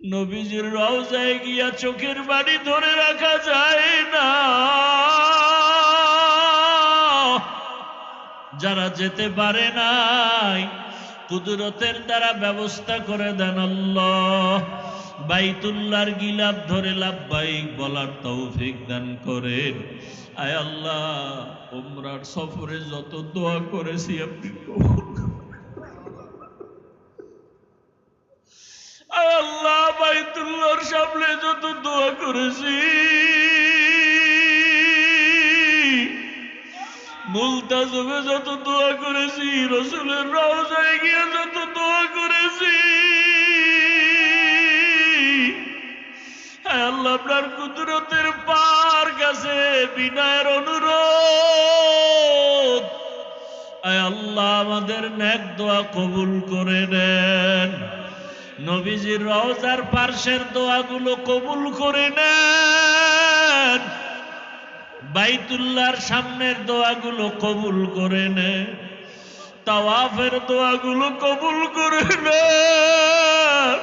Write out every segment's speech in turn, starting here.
নবীজির রওজায় গিয়া চোখের বাড়ি ধরে রাখা যায় না। যারা যেতে পারে নাই, কুদরতের দ্বারা ব্যবস্থা করে দেন আল্লাহ। বাইতুল্লাহর গিলাফ ধরে লাব্বাইক বলার তৌফিক দান করেন। আয় আল্লাহ, উমরার সফরে যত দোয়া করেছি আপনি কবুল করুন। আয় আল্লাহ, বাইতুল্লাহর সামনে যত দোয়া করেছি, মুলতাজমে যত দোয়া করেছি, রসুলের রওজায় গিয়ে যত দোয়া করেছি, আল্লাহ আপনার কুদরতের পার কাছে বিনয়ের অনুরোধ, আয় আল্লাহ আমাদের নেক দোয়া কবুল করে নেন। নবীজির রওজার পার্শ্বের দোয়াগুলো কবুল করে নেন। বাইতুল্লাহর সামনের দোয়াগুলো কবুল করে নেন। তাওয়াফের দোয়াগুলো কবুল করে নেন।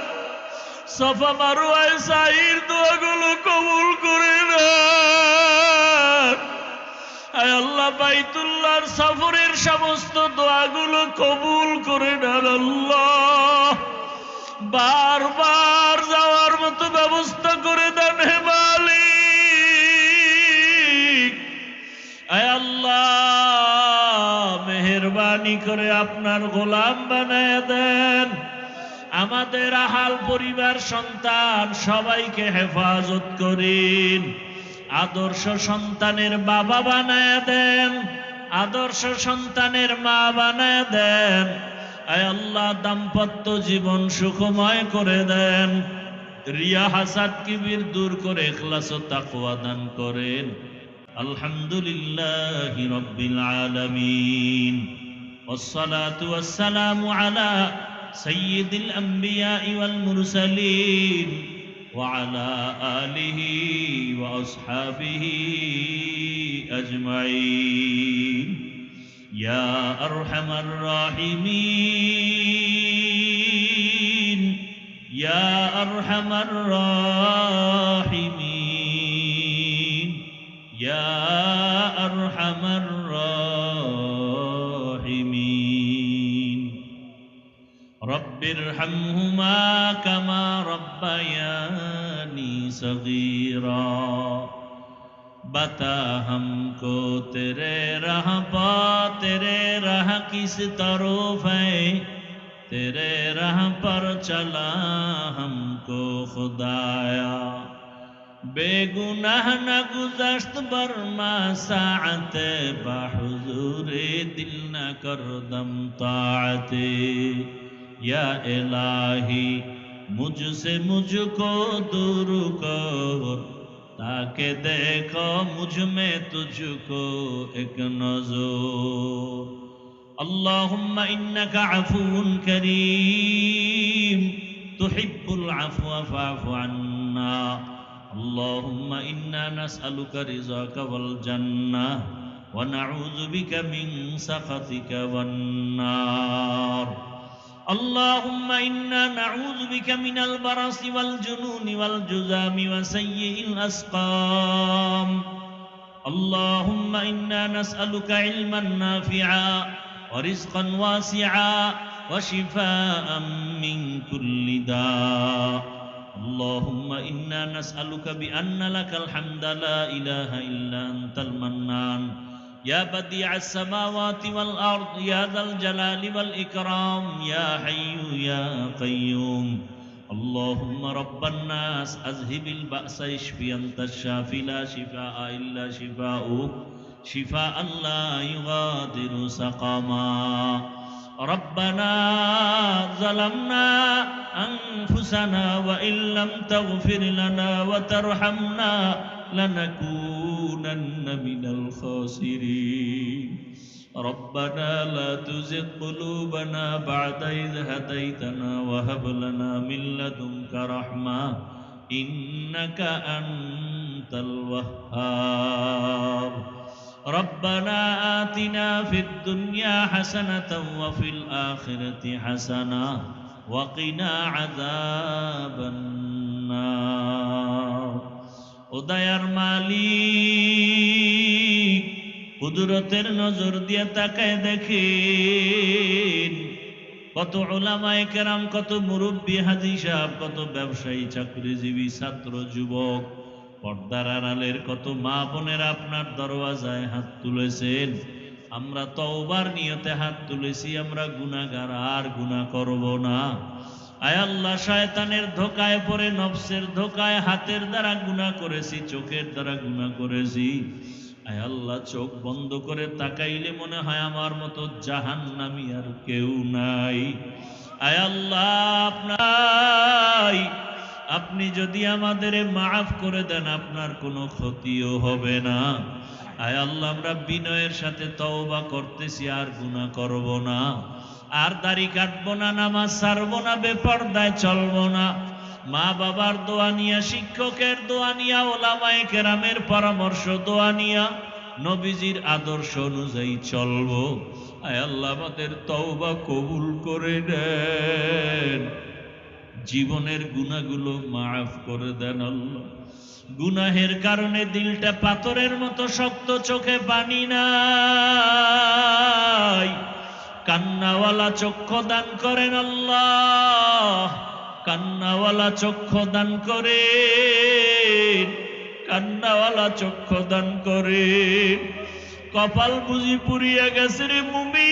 সাফা মারওয়ায় সাইর দোয়াগুলো কবুল করে নেন। আয় আল্লাহ, বাইতুল্লাহর সফরের সমস্ত দোয়াগুলো কবুল করে নেন আল্লাহ। বারবার যাওয়ার মতো ব্যবস্থা করে দেন হে মালিক। আয় আল্লাহ, মেহেরবানি করে আপনার গোলাম বানায় দেন। আমাদের আহাল পরিবার সন্তান সবাইকে হেফাজত করেন। আদর্শ সন্তানের বাবা বানায় দেন, আদর্শ সন্তানের মা বানায় দেন। আয় আল্লাহ, দাম্পত্য জীবন সুখময় করে দেন। রিয়া হাসাদ কিবির দূর করে ইখলাস ও তাকওয়া দান করেন। আলহামদুলিল্লাহি রাব্বিল আলামিন। والصلاة والسلام على سيد الأنبياء والمرسلين وعلى آله وأصحابه أجمعين يا أرحم الراحمين يا أرحم الراحمين يا أرحم الراحمين رب ارحمهما كما ربياني صغيرا बता हमको तेरे राह पा तेरे राह किस तरफ है तेरे राह पर चला हमको खुदाया बेगुनाह न गुज़श्त बरमा साअते बाहुज़ूरे दिल न कर दम ताअते या इलाही मुझसे मुझको दूर कर ताकि देखो मुझ में तुझको एक नज़र अल्लाहुम्मा इन्नका अफ़ूउन करीम तुहिब्बुल अफ़्वा फ़अफ़ु अन्ना अल्लाहुम्मा इन्ना नस्अलुका रिज़ाका वल जन्नह व नऊज़ु बिका मिन सख़तिका वन नार اللهم إنا نعوذ بك من البرص والجنون والجذام وسيء الأسقام اللهم إنا نسألك علما نافعا ورزقا واسعا وشفاء من كل داء اللهم إنا نسألك بأن لك الحمد لا إله إلا أنت المنان يا بديع السماوات والأرض يا ذا الجلال والإكرام يا حي يا قيوم اللهم رب الناس أذهب البأس اشفي أنت الشافي لا شفاء إلا شفاؤك شفاء لا يغادر سقما ربنا ظلمنا أنفسنا وإن لم تغفر لنا وترحمنا لنكونن من الخاسرين ربنا لا تزغ قلوبنا بعد إذ هديتنا وهب لنا من لدنك رحمة إنك أنت الوهاب ربنا آتنا في الدنيا حسنة وفي الآخرة حسنة وقنا عذاب النار দয়ার মালিক কুদরতের নজর দিয়ে তাকায় দেখেন কত উলামায়ে কেরাম, কত মুরব্বী হাজী সাহেব, কত ব্যবসায়ী, চাকরিজীবী, ছাত্র, যুবক, পর্দার আড়ালের কত মা বোনেরা আপনার দরওয়াজায় হাত তুলেছেন। আমরা তওবার নিয়তে হাত তুলেছি, আমরা গুনাহগার, আর গুনাহ করব না। আয় আল্লাহ, শয়তানের ধোকায় পড়ে, নফসের ধোকায় হাতের দ্বারা গুনাহ করেছি, চোখের দ্বারা গুনাহ করেছি। আয় আল্লাহ, চোখ বন্ধ করে তাকাইলে মনে হয় আমার মতো জাহান্নামী আর কেউ নাই। আয় আল্লাহ, আপনাই আপনি যদি আমাদের মাফ করে দেন আপনার কোনো ক্ষতিও হবে না। আয় আল্লাহ, আমরা বিনয়ের সাথে তওবা করতেছি, আর গুনাহ করব না, আর দাড়ি কাটবো না, নামাজ ছাড়বো না, বেপরদায় চলবো না। মা বাবার দোয়া নিয়া, শিক্ষকের দোয়া নিয়া, ওলামায়ে কেরামের পরামর্শ দোয়া নিয়া, নবীজির আদর্শ অনুযায়ী চলবো। আয় আল্লাহ, আমাদের তওবা কবুল করে দেন, জীবনের গুনাহগুলো মাফ করে দেন। আল্লাহ, গুনাহের কারণে দিলটা পাথরের মতো শক্ত, চোখে পানি নাই, কান্নাওয়ালা চক্ষু দান করেন আল্লাহ, কান্নাওয়ালা চক্ষু দান করেন, কান্নাওয়ালা চক্ষু দান করেন। কপাল বুঝি পুড়িয়া গেছে রে মুমিন।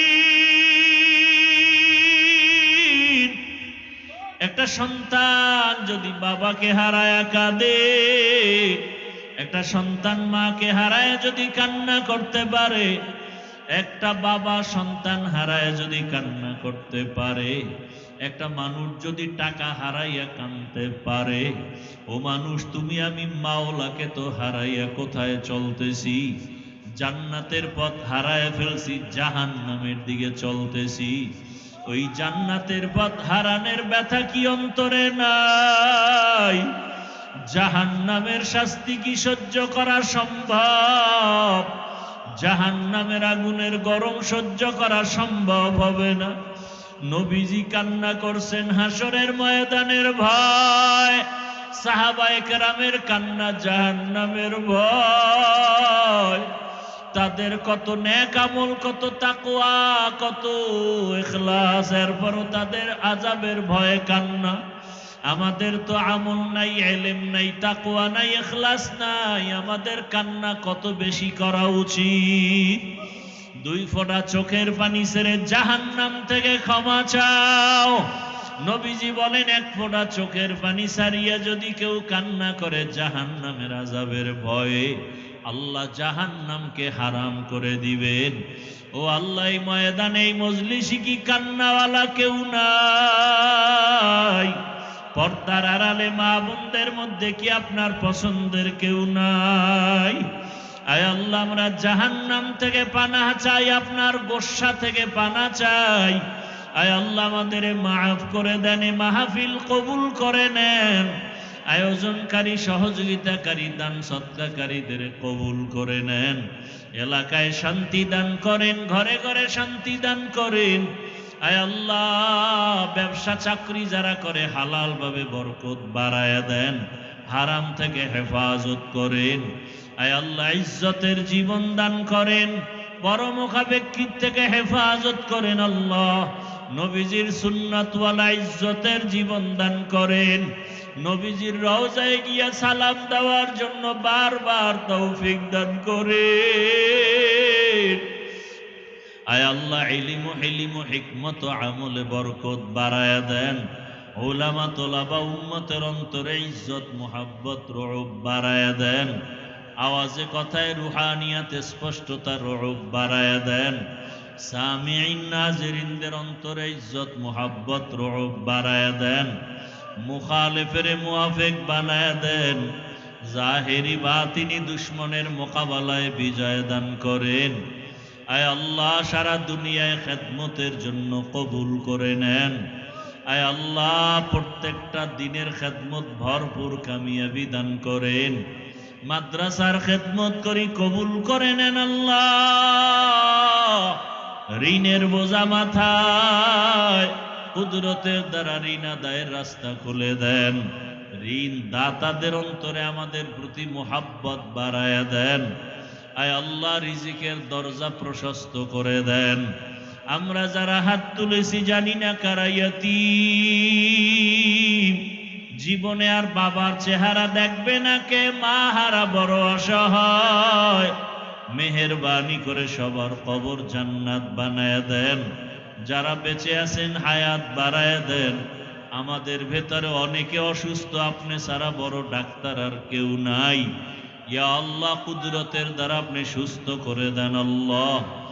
একটা সন্তান যদি বাবাকে হারায়া কাঁদে, একটা সন্তান মাকে হারায় যদি কান্না করতে পারে, একটা বাবা সন্তান হারায় যদি কান্না করতে পারে, একটা মানুষ যদি টাকা হারাইয়া কাঁদতে পারে, ও মানুষ, তুমি আমি মাওলাকে তো হারাইয়া কোথায় চলতেছি? জান্নাতের পথ হারায় ফেলছি, জাহান্নামের দিকে চলতেছি। ওই জান্নাতের পথ হারানোর ব্যথা কি অন্তরে নাই? জাহান্নামের শাস্তি কি সহ্য করা সম্ভব? জাহান্নামের আগুনের গরম সহ্য করা সম্ভব হবে না। নবীজি কান্না করছেন হাসরের ময়দানের ভয়, সাহাবায়ে কেরামের কান্না জাহান্নামের ভয়। তাদের কত নেক আমল, কত তাকওয়া, কত ইখলাস, এরপরও তাদের আযাবের ভয়ে কান্না। আমাদের তো আমল নাই, ইলম নাই, তাকওয়া নাই, ইখলাস নাই, আমাদের কান্না কত বেশি করা উচিত। দুই ফোঁটা চোখের পানি ছেড়ে জাহান্নাম থেকে ক্ষমা চাও। নবীজি বলেন, এক ফোঁটা চোখের পানি ছাড়িয়া যদি কেউ কান্না করে জাহান্নামের আযাবের ভয়ে, আল্লাহ জাহান্নামকে হারাম করে দিবেন। ও আল্লাহ, এই ময়দানে, এই মজলিসে কি কান্নাওয়ালা কেউ নাই? পর্দার আড়ালে মা বোনদের মধ্যে কি আপনার পছন্দের কেউ নাই? আয় আল্লাহ, আমরা জাহান্নাম থেকে পানাহ চাই, আপনার গোসা থেকে পানাহ চাই। আয় আল্লাহ, আমাদের মাফ করে দেন, মাহফিল কবুল করে নেন। আয়োজনকারী, সহযোগিতাকারী, দান সৎকারীদের কবুল করে নেন। এলাকায় শান্তি দান করেন, ঘরে ঘরে শান্তি দান করেন। আয় আল্লাহ, ব্যবসা চাকরি যারা করে হালাল ভাবে বরকত বাড়ায়া দেন, হারাম থেকে হেফাজত করেন। আয় আল্লাহ, ইজ্জতের জীবন দান করেন, পরমুখা ব্যক্তির থেকে হেফাজত করেন। আল্লাহ, নবীজির সুন্নাতওয়ালা ইজ্জতের জীবন দান করেন। নবীজির রওজায় গিয়া সালাম দেওয়ার জন্য বারবার তৌফিক দান করেন। আয় আল্লাহ, ইলম, হিলম, হিকমত, আমলে বরকত বাড়ায়া দেন। উলামা, তোলাবা, উম্মতের অন্তরে ইজ্জত, মুহাব্বত, রউব বাড়ায়া দেন। আওয়াজে কথায় রুহানিয়াতে স্পষ্টতা, রউব বাড়ায়া দেন। সামিঈন, নাজিরিনদের অন্তরে ইজ্জত, মুহাব্বত, রউব বাড়ায়া দেন। মুখালিফের মুআফিক বানায়া দেন। জাহেরি বাতিনি দুশ্মনের মোকাবেলায় বিজয় দান করেন। আয় আল্লাহ, সারা দুনিয়ায় খেদমতের জন্য কবুল করে নেন। আয় আল্লাহ, প্রত্যেকটা দিনের খেদমত ভরপুর কামিয়াবি দান করেন। মাদ্রাসার খেদমত করি, কবুল করে নেন। আল্লাহ, ঋণের বোঝা মাথায়, কুদরতের দ্বারা ঋণ আদায়ের রাস্তা খুলে দেন। ঋণ দাতাদের অন্তরে আমাদের প্রতি মোহাব্বত বাড়ায়া দেন। আয় আল্লাহ, রিজিকের দরজা প্রশস্ত করে দেন। আমরা যারা হাত তুলেছি জানি না কারা ইয়াতীম, জীবনে আর বাবার চেহারা দেখবে না কে, মা হারা বড় অসহায়। মেহেরবানি করে সবার কবর জান্নাত বানায়া দেন। যারা বেঁচে আছেন হায়াত বাড়ায়া দেন। আমাদের ভেতরে অনেকে অসুস্থ, আপনি ছাড়া বড় ডাক্তার আর কেউ নাই। ইয়া আল্লাহ, কুদরতের দ্বারা আপনি সুস্থ করে দেন আল্লাহ।